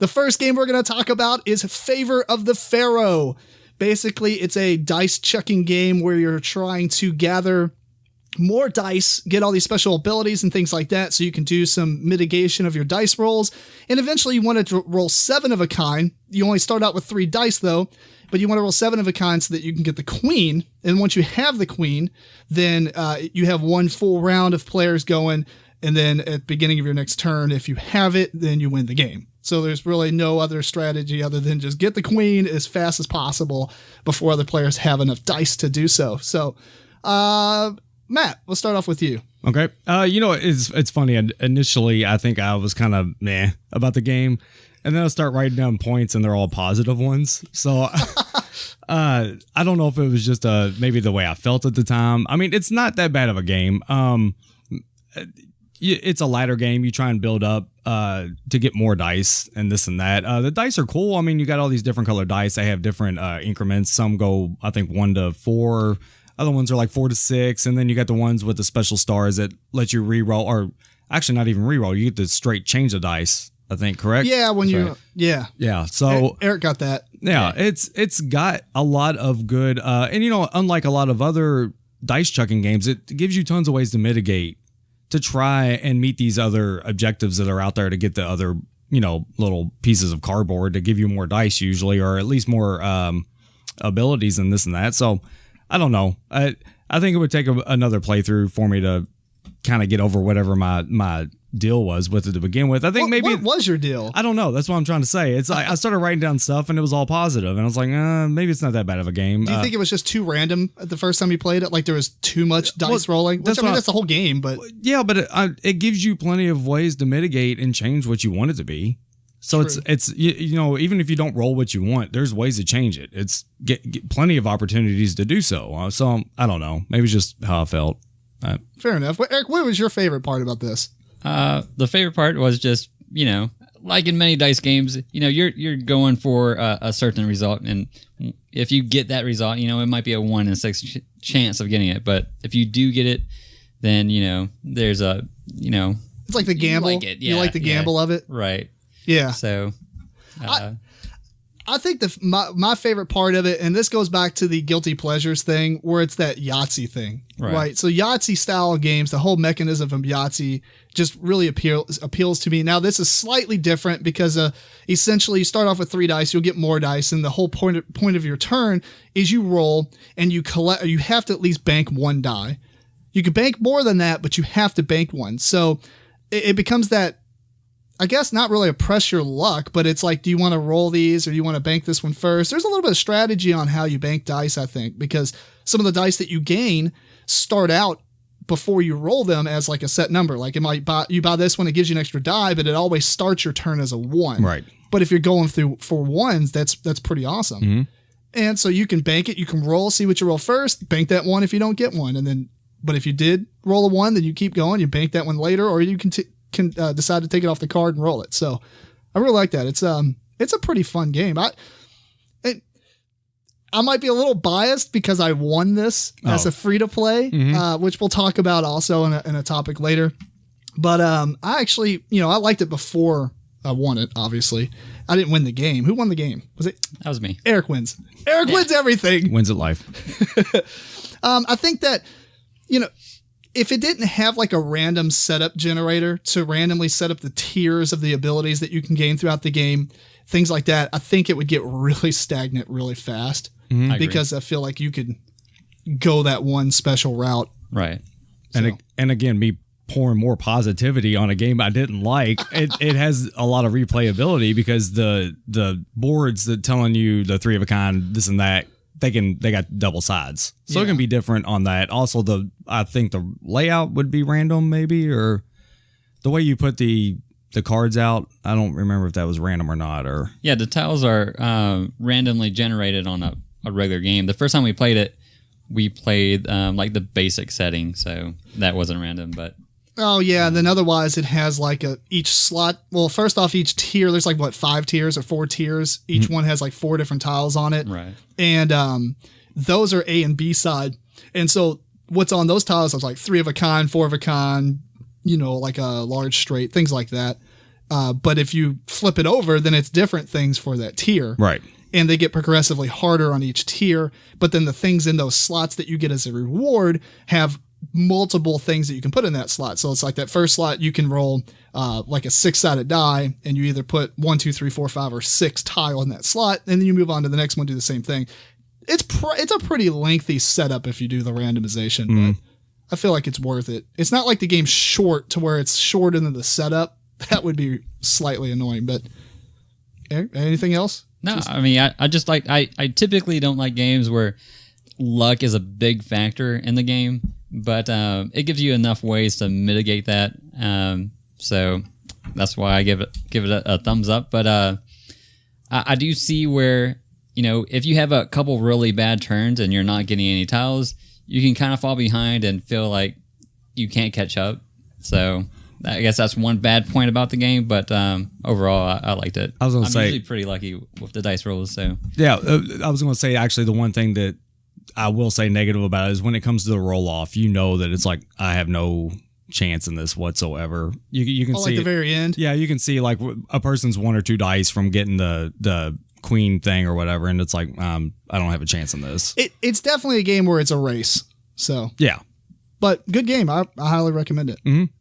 The first game we're going to talk about is Favor of the Pharaoh. Basically, it's a dice chucking game where you're trying to gather more dice, get all these special abilities and things like that, so you can do some mitigation of your dice rolls. And eventually you want to roll 7 of a kind. You only start out with 3 dice though, but you want to roll 7 of a kind so that you can get the queen. And once you have the queen, then you have one full round of players going. And then at the beginning of your next turn, if you have it, then you win the game. So there's really no other strategy other than just get the queen as fast as possible before other players have enough dice to do so. So, Matt, we'll start off with you. Okay. It's funny. Initially, I think I was kind of meh about the game. And then I start writing down points and they're all positive ones. So I don't know if it was just maybe the way I felt at the time. I mean, it's not that bad of a game. It's a ladder game. You try and build up to get more dice and this and that. The dice are cool. I mean, you got all these different colored dice. They have different increments. Some go, I think, 1 to 4. Other ones are like 4 to 6. And then you got the ones with the special stars that let you reroll, or actually not even reroll. You get to straight change the dice, I think, correct? Yeah, Yeah. So Eric got that. Yeah, it's got a lot of good, and unlike a lot of other dice chucking games, it gives you tons of ways to mitigate, to try and meet these other objectives that are out there to get the other, little pieces of cardboard to give you more dice usually, or at least more abilities and this and that. So I don't know. I think it would take another playthrough for me to kind of get over whatever my deal was with it to begin with. I think what was your deal? I don't know. That's what I'm trying to say. It's like I started writing down stuff and it was all positive, and I was like, maybe it's not that bad of a game. Do you think it was just too random the first time you played it? Like there was too much dice rolling? Which, that's the whole game, but yeah, but it gives you plenty of ways to mitigate and change what you want it to be. So true. It's even if you don't roll what you want, there's ways to change it. It's get plenty of opportunities to do so. So I don't know. Maybe it's just how I felt. Fair enough. Well, Eric, what was your favorite part about this? The favorite part was just, like in many dice games, you're going for a certain result, and if you get that result, it might be a 1 in 6 chance of getting it. But if you do get it, then there's a it's like the gamble. You like the gamble of it, right? Yeah. So, I think my favorite part of it, and this goes back to the guilty pleasures thing, where it's that Yahtzee thing, right? So Yahtzee style games, the whole mechanism of Yahtzee just really appeals to me. Now this is slightly different because essentially you start off with 3 dice, you'll get more dice, and the whole point of your turn is you roll and you collect. You have to at least bank 1 die. You can bank more than that, but you have to bank 1. So it becomes that. I guess not really a press your luck, but it's like, do you want to roll these or do you want to bank this one first? There's a little bit of strategy on how you bank dice, I think, because some of the dice that you gain start out before you roll them as like a set number. Like it might you buy this one, it gives you an extra die, but it always starts your turn as a 1. Right. But if you're going through for 1s, that's pretty awesome. Mm-hmm. And so you can bank it, you can roll, see what you roll first, bank that 1 if you don't get one. And then, but if you did roll a 1, then you keep going, you bank that one later, or you can decide to take it off the card and roll it. So I really like that. It's a pretty fun game. I might be a little biased because I won this as a free to play, which we'll talk about also in a topic later. But I actually, I liked it before I won it. Obviously, I didn't win the game. Who won the game? Was it? That was me. Eric wins. Eric wins everything. Wins at life. I think that if it didn't have like a random setup generator to randomly set up the tiers of the abilities that you can gain throughout the game, things like that, I think it would get really stagnant really fast because I feel like you could go that one special route. Right. So. And again, me pouring more positivity on a game I didn't like, it has a lot of replayability because the boards that telling you the 3 of a kind, this and that, they got double sides, so it can be different on that. Also, I think the layout would be random, maybe, or the way you put the cards out. I don't remember if that was random or not. Or the tiles are randomly generated on a regular game. The first time we played it, we played like the basic setting, so that wasn't random, but. Oh, yeah. And then otherwise it has like each slot. Well, first off, each tier, there's like 5 tiers or 4 tiers. Each one has like 4 different tiles on it. Right. And those are A and B side. And so what's on those tiles is like 3 of a kind, 4 of a kind, like a large straight, things like that. But if you flip it over, then it's different things for that tier. Right. And they get progressively harder on each tier. But then the things in those slots that you get as a reward have multiple things that you can put in that slot. So it's like that first slot, you can roll like a 6-sided die, and you either put 1, 2, 3, 4, 5, or 6 tile in that slot, and then you move on to the next one, do the same thing. It's a pretty lengthy setup if you do the randomization, but I feel like it's worth it. It's not like the game's short to where it's shorter than the setup. That would be slightly annoying, but anything else? No, I mean, I just like, I typically don't like games where luck is a big factor in the game, but it gives you enough ways to mitigate that. So that's why I give it a thumbs up. But I do see where, you know, if you have a couple really bad turns and you're not getting any tiles, you can kind of fall behind and feel like you can't catch up. So I guess that's one bad point about the game, but overall, I liked it. I'm usually pretty lucky with the dice rolls. So yeah, I was going to say actually the one thing that I will say negative about it is when it comes to the roll off, you know that it's like I have no chance in this whatsoever. You can see like the very end. Yeah, you can see like a person's 1 or 2 dice from getting the queen thing or whatever, and it's like I don't have a chance in this. It's definitely a game where it's a race. So yeah, but good game. I highly recommend it. Mm-hmm.